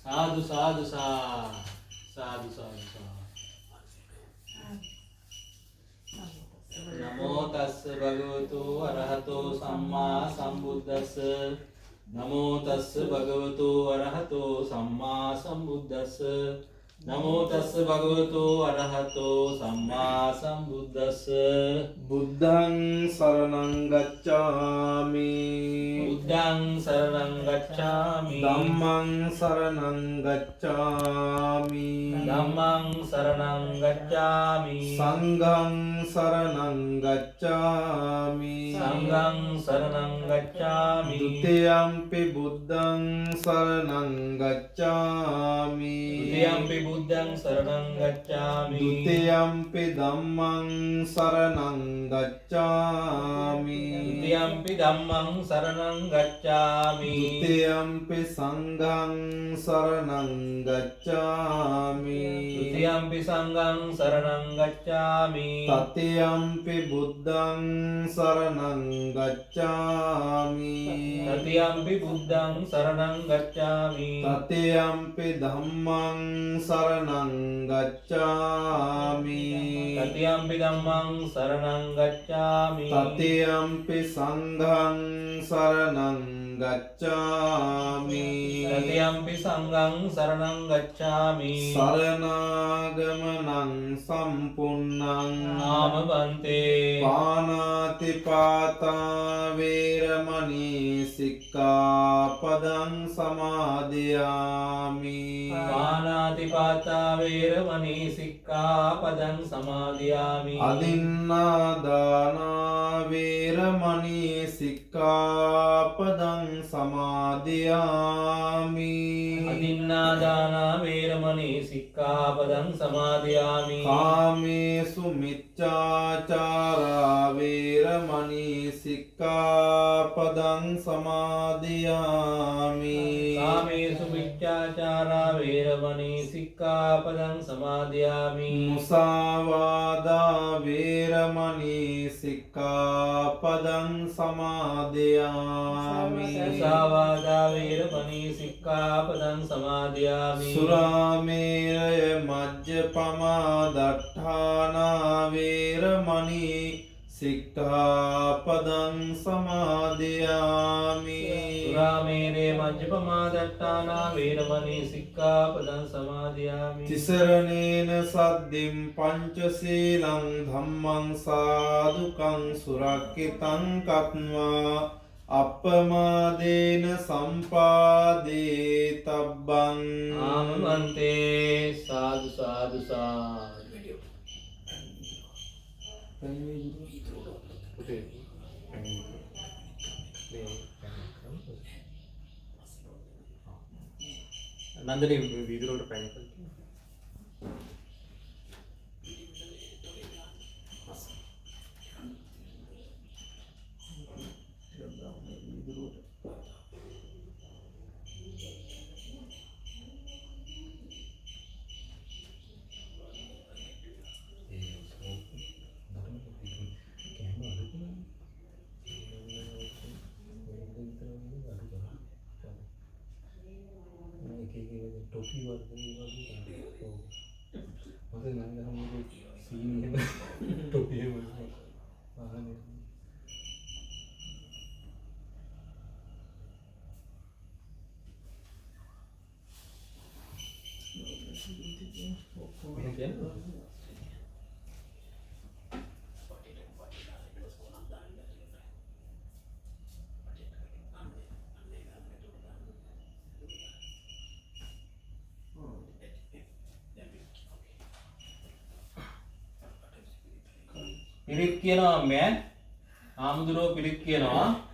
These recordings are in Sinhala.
साधु साधु साधु साधु साधु नमो तस् भगवतो अरहतो सम्मा सम्बुद्धस्स नमो तस् भगवतो अरहतो सम्मा सम्बुद्धस्स नमो तस् भगवतो अरहतो सम्मा सम्बुद्धस्स बुद्धं शरणं गच्छामि बुद्धं शरणं गच्छामि धम्मं शरणं गच्छामि धम्मं शरणं गच्छामि संघं शरणं गच्छामि संघं शरणं गच्छामि द्वितीयंपि बुद्धं शरणं गच्छामि द्वितीयंपि बुद्धं शरणं गच्छामि द्वितीयंपि धम्मं शरणं गच्छामि द्वितीयंपि धम्मं शरणं गच्छामि द्वितीयंपि संघं शरणं गच्छामि द्वितीयंपि संघं शरणं गच्छामि तृतीयंपि बुद्धं शरणं गच्छामि तृतीयंपि बुद्धं शरणं गच्छामि तृतीयंपि धम्मं शरणं गच्छामि तृतीयंपि धम्मं शरणं गच्छामि तृतीयंपि संघं शरणं गच्छामि तृतीयंपि संघं शरणं गच्छामि शरणागमनं सम्पूर्णं नाम बन्ते पानातिपाता वेरमणि सिक्खापदं समादयामि पानातिपाता वेरमणि सिक्खापदं समादयामि अदिन्नादाना वेरमणि सिक्खापदं समादयामि अदिन्नादाना वेरमणि सिक्खापदं समादयामि कामेषु मिथ्याचारा वेरमणि सिक्खापदं समादयामि कामेषु मिथ्याचारा वेरमणि सिक्खापदं समादयामि मुसावादा वेरमणि सिक्खापदं समादयामि मुसावादा वेरमणि सिक्खापदं समादयामि सुरामेरय मज्जपमा दट्ठाना वेरमणि सिक्खापदं समादयामि सुरामेरे मज्जपमादट्टाना वेरमणि सिक्खापदं समादयामि तिसरणेन सद्दिं पञ्चशीलं धम्मं साधुकं सुरक्षितं कत्वा අප්පමාදේන සම්පාදේතබ්බං ආමන්තේ සාදු සාදු සාදු නන්දනේ වීදුරුවට පැන टोपी वाली मत नंगे हम लोग सीन में टोपी है वाहन පිරිත් කියනවා මෑ ආමුදුරෝ පිරිත් කියනවා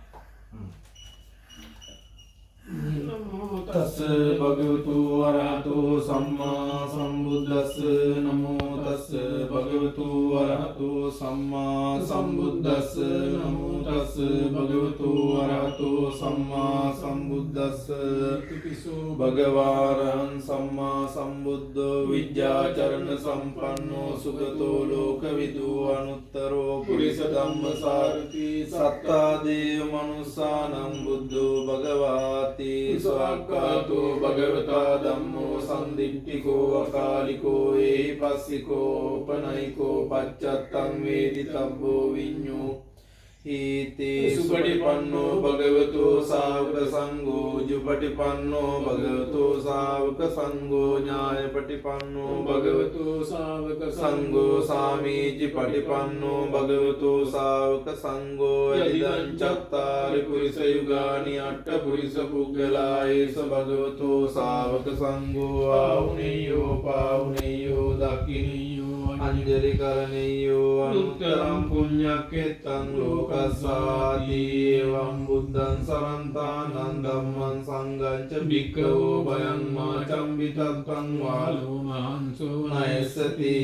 තස් භගවතු අරහතෝ සම්මා සම්බුද්දස්ස නමෝ තස් භගවතු භගවතු වරහතෝ සම්මා සම්බුද්දස්ස නමෝ තස්ස භගවතු වරහතෝ සම්මා සම්බුද්දස්ස භගවාරහං සම්මා සම්බුද්ධෝ විද්‍යාචරණ සම්පන්නෝ සුගතෝ ලෝකවිදු අනුත්තරෝ පුරිස ධම්මසාරති සත්තා දේව මනුස්සානං බුද්ධෝ භගවාති ස්වාක්ඛාතෝ භගවතා ධම්මෝ සම්දිට්ඨිකෝ අකාලිකෝ ඒහිපස්සිකෝ උපනයිකෝ පච්චත්තං වේදිතබ්බෝ විඤ්ඤෝ හීතේ සුපටිපන්නෝ භගවතු ශාවක සංඝෝ ජුපටිපන්නෝ භගවතු ශාවක සංඝෝ ඥායපටිපන්නෝ භගවතු ශාවක සංඝෝ සාමීචි පටිපන්නෝ භගවතු ශාවක සංඝෝ එදිදං චත්තාරි පුරිස යුගානි අට්ඨ පුරිස පුග්ගලායේස භගවතු ශාවක සංඝෝ ආහුනේයෝ පාහුනේයෝ දක්ඛිනේයෝ අංජලි කරණේයෝ අනුත්තරං පුඤ්ඤක්ඛෙත්තං ලෝකස්සාති එවං බුද්ධං සරන්තානං ධම්මං සංඝං ච භික්ඛවෝ භයං මා චම්බිතත්තං වාලෝ මහන්සෝ නයසති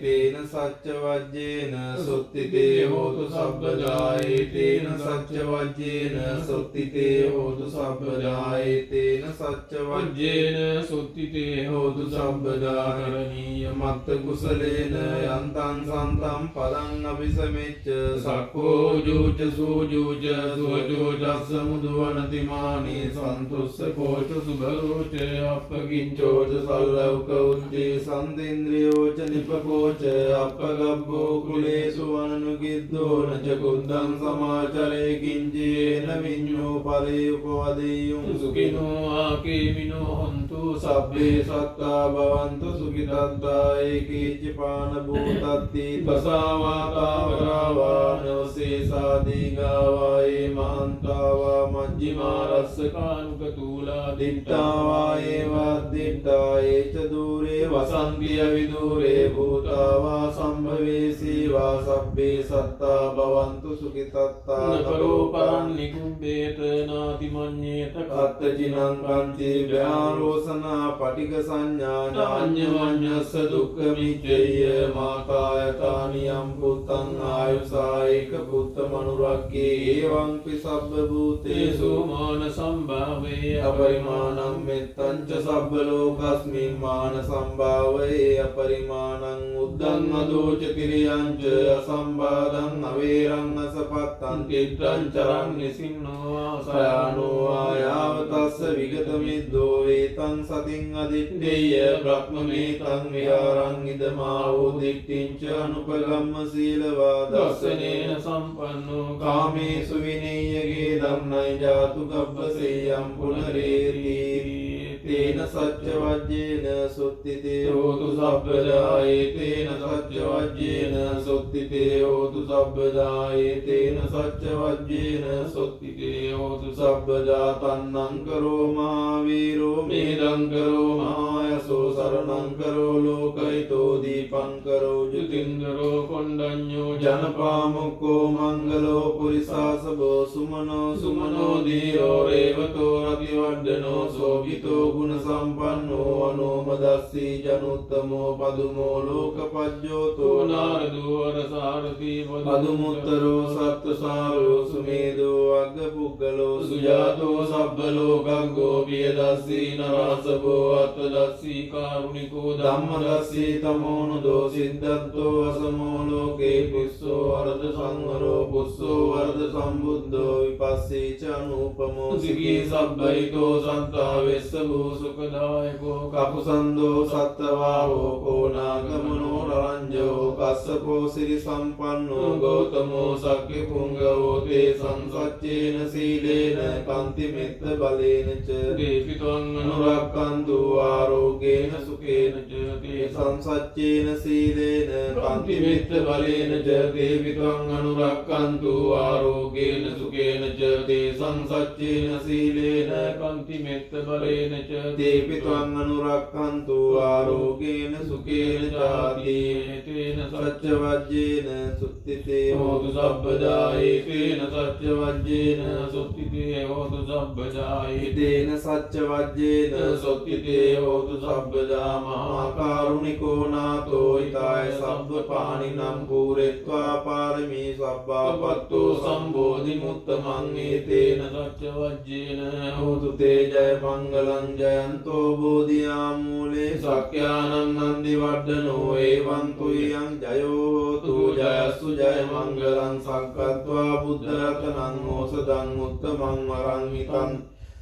තේන සච්ච වජ්ජේන සුත්තිතේ හෝතු සබ්බදායේතේන සච්ච වජ්ජේන සුත්තිතේ හෝතු සබ්බදායේතේන සච්ච වජ්ජේන සුත්තිතේ හෝතු සබ්බදාකරණීය මත්ත කුසලේන යන්තං සන්තං පදං අபிසමෙච්ච සක්ඛෝ ජූච සූජූච සුවජෝ ජස්ස මුදුවනතිමානී සන්තුස්ස කෝච සුභරෝච අප්පකිංචෝච සල්ලවක උච්චේ සන්දේන්ද්‍රියෝච නිපකෝච අප්පගබ්බෝ කුලේසු වනනුගිද්දෝ නච කුද්දං සමාචරේ කිංචේන විඤ්ඤෝ පරේ උපවදෙය්‍යුං සුඛිනෝ ආකේමිනෝ හොන්තු සබ්බේ සත්තා භවන්තු සුඛිතත්තා ඒකීචපාන භූතත්ති තසාවාතාවරාවා නවසේසාදීගාවා ඒ මහන්තාවා මජ්ජිමා රස්සකානුක තූලා දිට්ඨාවා ඒවද්දිට්ඨා ඒච දූරේ වසන්තිය විදූරේ භූතාවා සම්භවේසීවා සබ්බේ සත්තා භවන්තු සුඛිතත්තා නපරෝපරං නිකුම්බේත නාති මඤ්ඤේත කත්තචිනං කන්ති ව්‍යාරෝසනා පටික සංඥා ඥාඤ්ඤවඤ්ඤස්ස දුක්ඛ මිච්ඡය මාකායතානියම් පුත්තං ආයුසායික පුත්ත මනුරක්කේ එවං පිසබ්බ භූතේසු මාන සම්භාවේ අපරිමාණං මෙත්තං ච සබ්බ ලෝකස්මින් මාන සම්භාවේ අපරිමාණං උද්දං අදෝච කිරියං ච අසම්බාධං අවේරං අසපත්තං තිත්තං චරං නිසින්නෝ ආසයානෝ ආයාවතස්ස විගත මිද්දෝ වේතං සතින් අදිත්තේය බ්‍රහ්මමේතං විහාරං ඉදමාවෝ දිට්ඨිංච අනුපගම්ම සීලවා දස්සනේන සම්පන්නෝ කාමේසු විනේයගේ ධම්මයි ජාතු ගබ්බසේයම් පුනරේති තේන සච්ච වජ්ජේන සුත්තිතේ හෝතු සබ්බදායේ තේන සච්ච වජ්ජේන සුත්තිතේ හෝතු සබ්බදායේ තේන සච්ච වජ්ජේන සුත්තිතේ හෝතු සබ්බදා තන්නං කරෝ මහාවීරෝ මේදං කරෝ මහායසෝ සරණං කරෝ ලෝකයිතෝ දීපං කරෝ ජුතින්දරෝ කොණ්ඩඤ්ඤෝ ජනපාමුක්කෝ මංගලෝ පුරිසාසබෝ සුමනෝ දීරෝ රේවතෝ රතිවඩ්ඩනෝ සෝභිතෝ ගුණ සම්පන්නෝ අනෝමදස්සී ජනුත්තමෝ පදුමෝ ලෝකපජ්ජෝතෝ නාරදෝ රසාරති පදුමුත්තරෝ සත්ත්වසාරෝ සුමේදෝ අග්ගපුග්ගලෝ සුජාතෝ සබ්බ ලෝකග්ගෝ පියදස්සී නරාසබෝ අත්ථදස්සී කාරුණිකෝ ධම්මදස්සී තමෝනුදෝ සිද්ධත්තෝ අසමෝ ලෝකේ පුස්සෝ වරද සංවරෝ පුස්සෝ වරද සම්බුද්ධෝ විපස්සී ච අනූපමෝ සිකී සබ්බයිතෝ සත්තා වෙස්ස සුඛදායකෝ කපුසන්දෝ සත්තවාහෝ කෝනාගමනෝ රංජෝ කස්සපෝ සිරි සම්පන්නෝ ගෞතමෝ සක්ඛි පුංගවෝ තේ සංසච්චේන සීලේන කාන්ති මෙත්ත බලේන ච දේපිතං අනුරක්ඛන්තු ආරෝග්‍යේන සුඛේන ච තේ සංසච්චේන සීලේන කාන්ති මෙත්ත බලේන ච තේපි ත්වං අනුරක්ඛන්තු ආරෝග්‍යේන සුඛේන ච තේ සංසච්චේන සීලේන කන්ති මෙත්ත බලේන ච තේපි ත්වං අනුරක්ඛන්තු ආරෝග්‍යේන සුඛේන චාති තේන සච්ච වජ්ජේන සුත්තිතේ හෝතු සබ්බදා ඒතේන සච්ච වජ්ජේන සුත්තිතේ හෝතු සබ්බදා ඒතේන සච්ච වජ්ජේන සුත්තිතේ හෝතු සබ්බදා මහා කාරුණිකෝ නාතෝ හිතාය සබ්බ පාණිනම් පූරෙත්වා පාරමී සබ්බාපත්තෝ සම්බෝධි මුත්තමං ඒතේන සච්ච වජ්ජේන හෝතු තේ ජය මංගලං ජයන්තෝ බෝධියා මූලේ සක්ඛ්‍යානං නන්දි වඩ්ඩනෝ ඒවං තුයං ජයෝ හෝතු ජයස්සු ජය මංගලං සක්කත්වා බුද්ධ රතනං ඕසදං උත්තමං වරං හිතං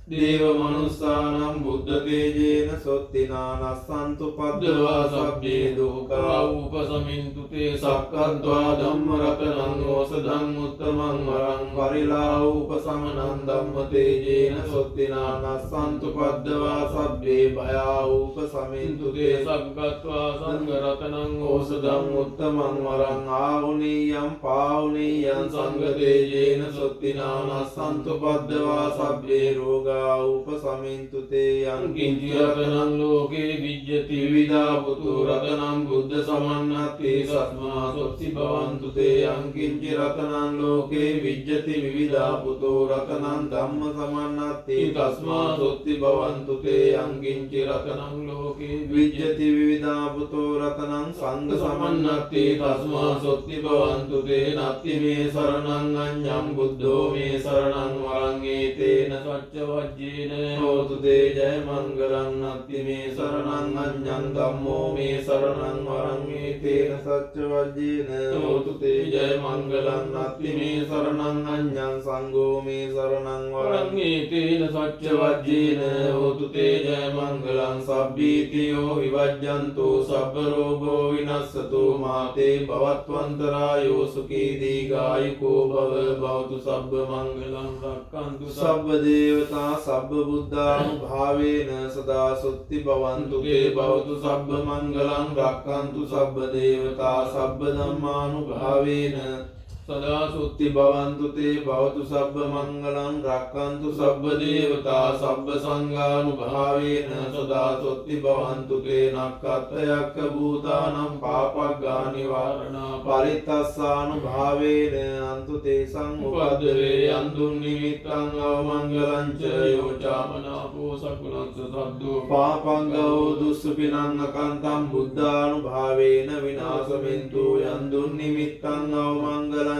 දේව මනුස්සානම් බුද්ධ තේජේන සොත්තිනානස්සන්තු පද්දවා සබ්බේ දෝකා උපසමින්තු තේ සක්කත්වා ධම්ම රතනං ඕසදං උත්තමං වරං පරිලා උපසමනං ධම්ම තේජේන සොත්තිනානස්සන්තු පද්දවා සබ්බේ භයා උපසමින්තු තේ සක්කත්වා සංඝ රතනං ඕසදං උත්තමං වරං ආහුනීයං පාහුනීයං සංඝ තේජේන සොත්තිනානස්සන්තු පද්දවා සබ්බේ රෝගා උපසමින්තු තේ යං කිංචි රතනං ලෝකේ විජ්ජති විවිධා පුතු රතනං බුද්ධ සමන්නත්ති සත්මා සොත්ති භවන්තු තේ යං කිංචි රතනං ලෝකේ විජ්ජති විවිධා පුතු රතනං ධම්ම සමන්නත්ති තස්මා සොත්ති භවන්තු තේ යං කිංචි රතනං ලෝකේ විජ්ජති විවිධා පුතු රතනං සංඝ සමන්නත්ති තස්මා සොත්ති භවන්තු තේ නත්ති මේ සරණං අඤ්ඤං බුද්ධෝ මේ සරණං වරං ඒතේන සච්ච වජ්ජේන හෝතු තේ ජය මංගලං නත්ති මේ සරණං අඤ්ඤං ධම්මෝ මේ සරණං වරං ඒතේන සච්ච වජ්ජේන හෝතු තේ ජය මංගලං නත්ති මේ සරණං අඤ්ඤං සංඝෝ මේ සරණං වරං ඒතේන සච්ච වජ්ජේන හෝතු තේ ජය මංගලං සබ්බීතියෝ විවජ්ජන්තෝ සබ්බ රෝගෝ විනස්සතෝ මාතේ භවත්වන්තරායෝ සුඛී දීඝායුකෝ භව භවතු සබ්බ මංගලං රක්ඛන්තු සබ්බ දේවතා සබ්බ බුද්ධානුභාවේන සදා සොත්ති භවන්තු තේ භවතු සබ්බ මංගලං රක්ඛන්තු සබ්බ දේවතා සබ්බ ධම්මානුභාවේන සදා සොත්ති භවන්තු තේ භවතු සබ්බ මංගලං රක්ඛන්තු සබ්බ දේවතා සබ්බ සංඝානුභාවේන සදා සොත්ති භවන්තු තේ නක්ඛත්තයක්ඛ භූතානම් පාපග්ගා නිවාරණා පරිත්තස්සානුභාවේන අන්තු තේසං උපද්දවේ අන්දුන් නිමිත්තං අවමංගලං ච යෝචාමනාපෝ සකුණස්ස සද්දෝ පාපංගෝ දුස්සුපිනං අකන්තං බුද්ධානුභාවේන විනාශමින්තු යන්දුන් නිමිත්තං අවමංගලං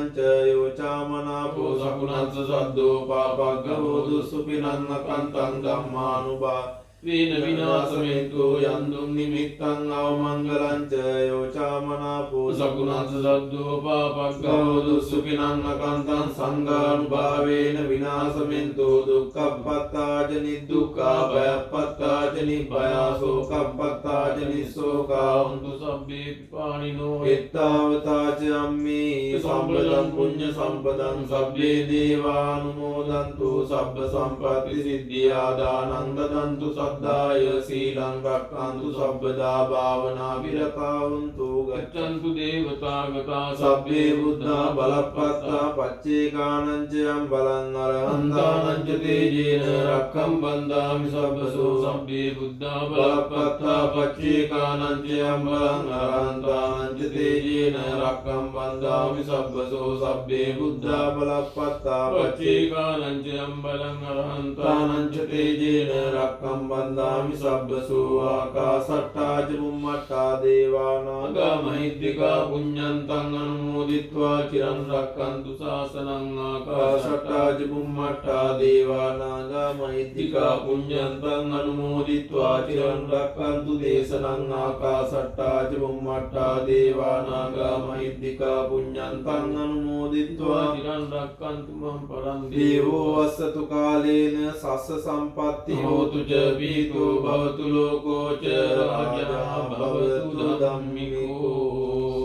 යෝචාමනාපෝ සකුණස්ස සද්දෝ පාපග්ගෝ දුස්සුපිනං අකන්තං ධම්මානුභා වේන විනාශමෙන්තු යන්දුන් නිමිත්තං අවමංගලං ච යෝචාමනාපෝ සකුණස්ස සද්දෝ පාපග්ගෝ දුස්සුපිනං අකන්තං සංඝානුභාවේන විනාශමෙන්තු දුක්ඛප්පත්තාච නිදුක්ඛා භයප්පත්තාච නිභයා ශෝකප්පත්තාච නිස්සෝකා හොන්තු සබ්බේ පාණිනෝ එත්තාවතාච අම්මේ සම්පදං පුඤ්ඤ සම්පදං සබ්බේ දේවානුමෝදන්තු සබ්බ සම්පත්ති සිද්ධියා දානං දදන්තු සද්ධාය සීලං රක්ඛන්තු සබ්බදා භාවනා විරතාවන්තු ගච්ඡන්තු දේවතාගතා සබ්බේ බුද්ධා බලප්පත්තා පච්චේකානං චයං බලං අරහන්තානං ච තේජේන රක්ඛම් බන්දාමි සබ්බසෝ සබ්බේ බුද්ධා බලප්පත්තා පච්චේකානං චයං බලං අරහන්තානං ච තේජේන රක්ඛම් බන්දාමි සබ්බසෝ සබ්බේ බුද්ධා බලප්පත්තා පච්චේකානං චයං බලං අරහන්තානං ච තේජේන රක්ඛම් බන්දාමි සබ්බසෝ ආකාසට්ටා ච බුම්මට්ටා දේවානාගා මහිද්దికා පුඤ්ඤන්තං අනුමෝදිත්වා චිරන් රක්ඛන්තු ශාසනං ආකාසට්ටා ච බුම්මට්ටා දේවානාගා මහිද්దికා පුඤ්ඤන්තං අනුමෝදිත්වා චිරන් රක්ඛන්තු දේශනං ආකාසට්ටා ච බුම්මට්ටා දේවානාගා මහිද්దికා පුඤ්ඤන්තං අනුමෝදිත්වා චිරන් රක්ඛන්තු මම් පරං දේවෝ වස්සතු කාලේන සස්ස සම්පatti හෝතු ච පීතෝ භවතු ලෝකෝ ච රාජා භවතු ධම්මිකෝ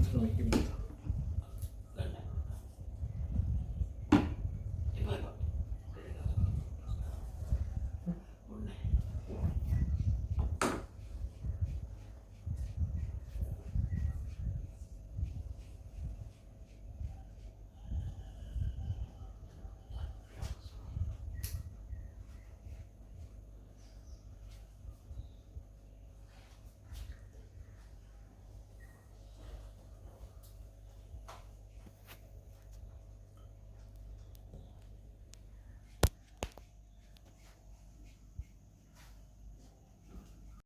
Sono i